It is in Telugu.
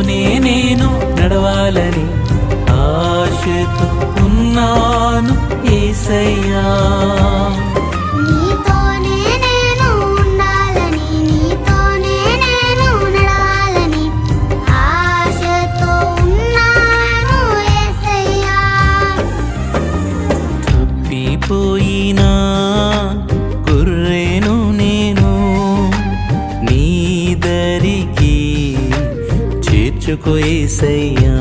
నేను నడవాలని ఆశతో ఉన్నాను యేసయ్యా. నీతోనే నేను ఉండాలని, నీతోనే నేను నడవాలని ఆశతో ఉన్నాను యేసయ్యా. తప్పిపోయినా గొర్రెను నేను నీ దరికి చేర్చుకో యేసయ్యా.